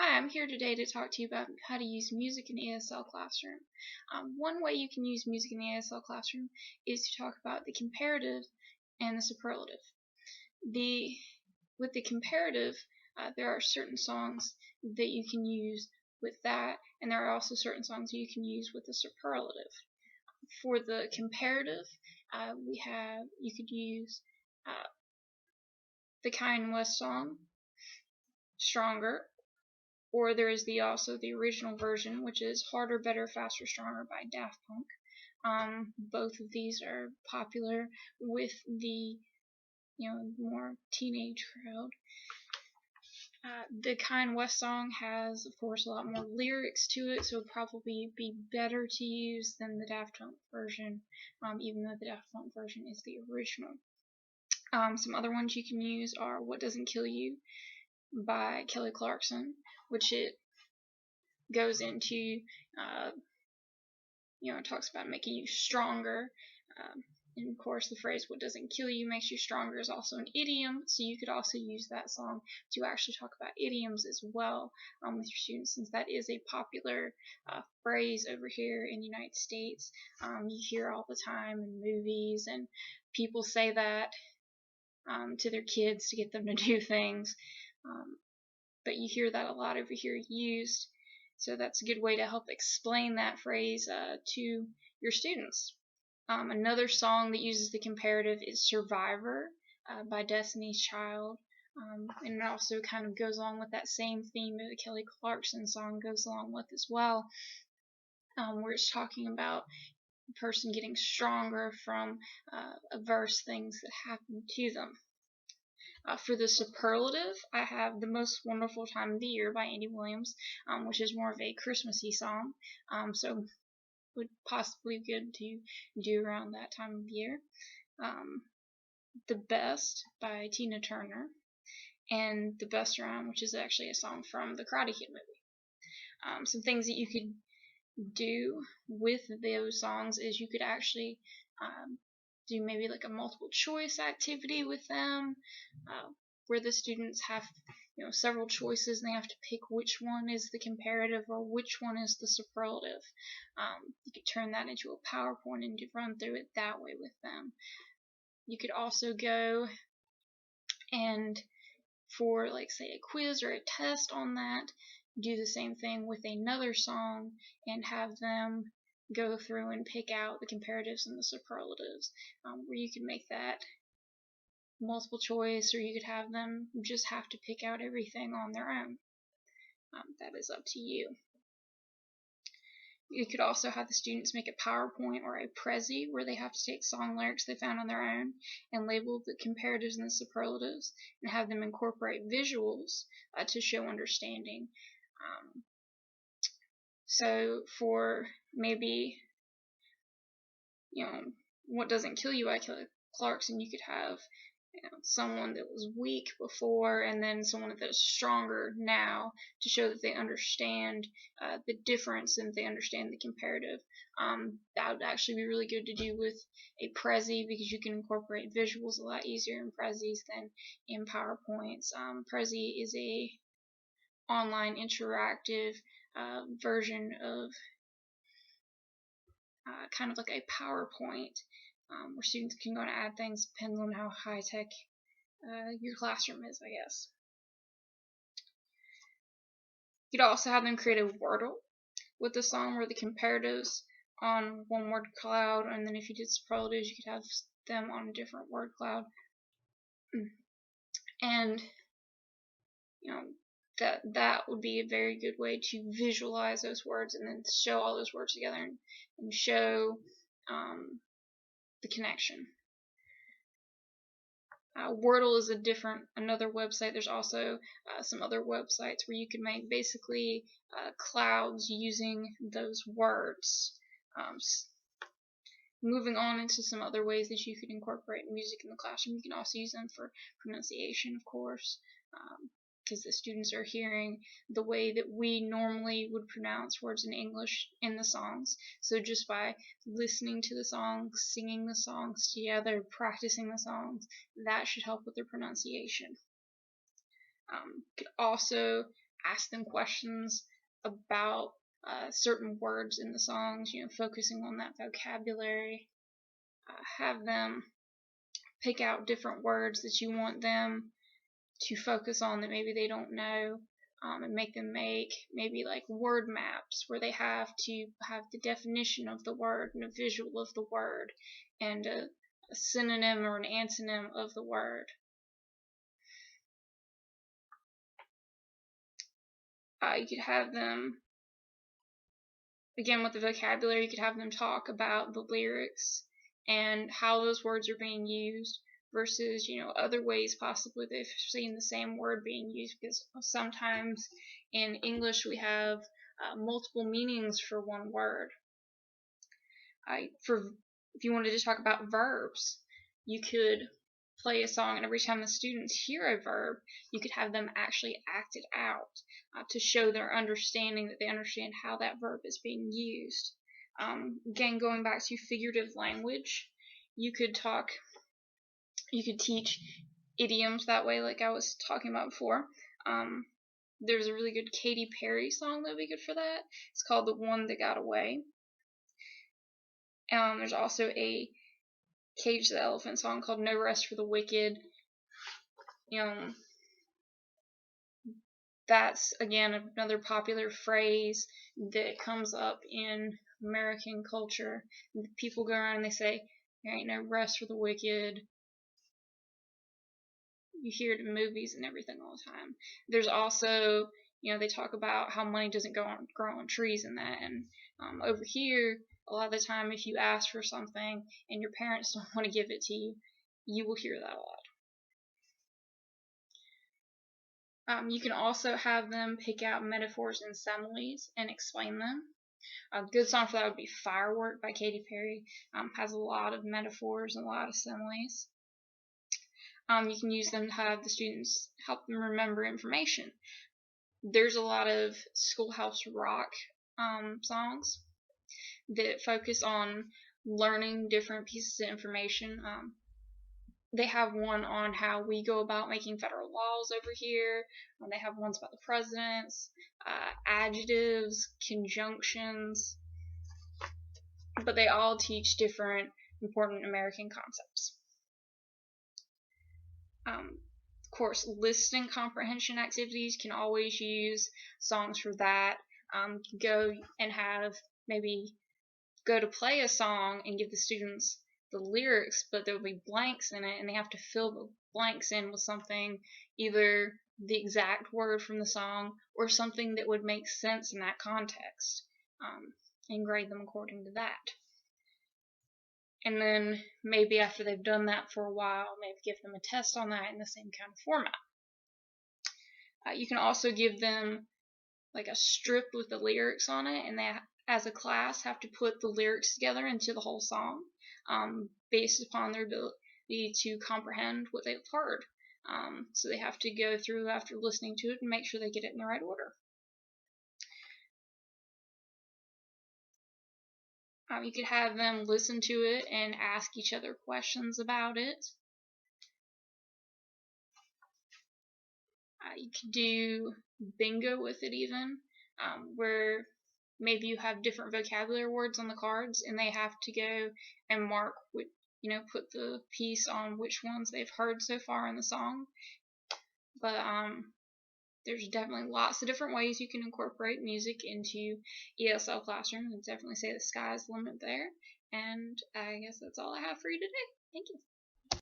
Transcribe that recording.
Hi, I'm here today to talk to you about how to use music in ESL Classroom. One way you can use music in the ESL Classroom is to talk about the comparative and the superlative. With the comparative, there are certain songs that you can use with that, and there are also certain songs you can use with the superlative. For the comparative, you could use the Kanye West song, Stronger. Or there is also the original version, which is Harder, Better, Faster, Stronger by Daft Punk. Both of these are popular with the more teenage crowd. The Kanye West song has, of course, a lot more lyrics to it, so it would probably be better to use than the Daft Punk version, even though the Daft Punk version is the original. Some other ones you can use are What Doesn't Kill You by Clarkson, which it goes into, it talks about making you stronger. And of course, the phrase "what doesn't kill you makes you stronger" is also an idiom, so you could also use that song to actually talk about idioms as well with your students, since that is a popular phrase over here in the United States. You hear all the time in movies, and people say that to their kids to get them to do things. But you hear that a lot over here used, so that's a good way to help explain that phrase to your students. Another song that uses the comparative is Survivor by Destiny's Child, and it also kind of goes along with that same theme that the Kelly Clarkson song goes along with as well, where it's talking about a person getting stronger from adverse things that happen to them. For the superlative, I have The Most Wonderful Time of the Year by Andy Williams, which is more of a Christmassy song, so would possibly be good to do around that time of year. The Best by Tina Turner, and The Best Around, which is actually a song from the Karate Kid movie. Some things that you could do with those songs is you could actually do maybe like a multiple choice activity with them, where the students have several choices and they have to pick which one is the comparative or which one is the superlative. You could turn that into a PowerPoint and run through it that way with them. You could also go and for say a quiz or a test on that, do the same thing with another song and have them go through and pick out the comparatives and the superlatives, where you can make that multiple choice, or you could have them just have to pick out everything on their own. That is up to you. You could also have the students make a PowerPoint or a Prezi where they have to take song lyrics they found on their own and label the comparatives and the superlatives and have them incorporate visuals to show understanding. So for maybe, What Doesn't Kill You by Kelly Clarkson, you could have someone that was weak before and then someone that is stronger now to show that they understand the difference and they understand the comparative. That would actually be really good to do with a Prezi because you can incorporate visuals a lot easier in Prezis than in PowerPoints. Prezi is a online interactive version of kind of like a PowerPoint, where students can go and add things, depends on how high-tech your classroom is, I guess. You could also have them create a Wordle with the song where the comparatives on one word cloud, and then if you did superlatives, you could have them on a different word cloud. And that would be a very good way to visualize those words and then show all those words together and show the connection. Wordle is another website. There's also some other websites where you can make basically clouds using those words. Moving on into some other ways that you could incorporate music in the classroom, you can also use them for pronunciation, of course, because the students are hearing the way that we normally would pronounce words in English in the songs. So just by listening to the songs, singing the songs together, practicing the songs, that should help with their pronunciation. You could also ask them questions about certain words in the songs, focusing on that vocabulary. Have them pick out different words that you want them to focus on that maybe they don't know, and make them make maybe like word maps where they have to have the definition of the word and a visual of the word and a synonym or an antonym of the word. You could have them, again with the vocabulary, you could have them talk about the lyrics and how those words are being used versus, other ways possibly they've seen the same word being used, because sometimes in English we have multiple meanings for one word. If you wanted to talk about verbs, you could play a song, and every time the students hear a verb, you could have them actually act it out to show their understanding, that they understand how that verb is being used. Again, going back to figurative language, you could teach idioms that way, like I was talking about before. There's a really good Katy Perry song that would be good for that. It's called "The One That Got Away." There's also a Cage the Elephant song called "No Rest for the Wicked." That's again another popular phrase that comes up in American culture. People go around and they say, "There ain't no rest for the wicked." You hear it in movies and everything all the time. There's also, they talk about how money doesn't grow on trees and that. And over here, a lot of the time, if you ask for something and your parents don't want to give it to you, you will hear that a lot. You can also have them pick out metaphors and similes and explain them. A good song for that would be "Firework" by Katy Perry. Has a lot of metaphors and a lot of similes. You can use them to have the students help them remember information. There's a lot of Schoolhouse Rock songs that focus on learning different pieces of information. They have one on how we go about making federal laws over here. They have ones about the presidents, adjectives, conjunctions, but they all teach different important American concepts. Of course, listening comprehension activities can always use songs for that. Go to play a song and give the students the lyrics, but there will be blanks in it, and they have to fill the blanks in with something, either the exact word from the song or something that would make sense in that context, and grade them according to that. And then maybe after they've done that for a while, maybe give them a test on that in the same kind of format. You can also give them like a strip with the lyrics on it, and they, as a class, have to put the lyrics together into the whole song, based upon their ability to comprehend what they've heard. So they have to go through after listening to it and make sure they get it in the right order. You could have them listen to it and ask each other questions about it. You could do bingo with it even, where maybe you have different vocabulary words on the cards and they have to go and mark, put the piece on which ones they've heard so far in the song. But there's definitely lots of different ways you can incorporate music into ESL classroom. I'd definitely say the sky's the limit there. And I guess that's all I have for you today. Thank you.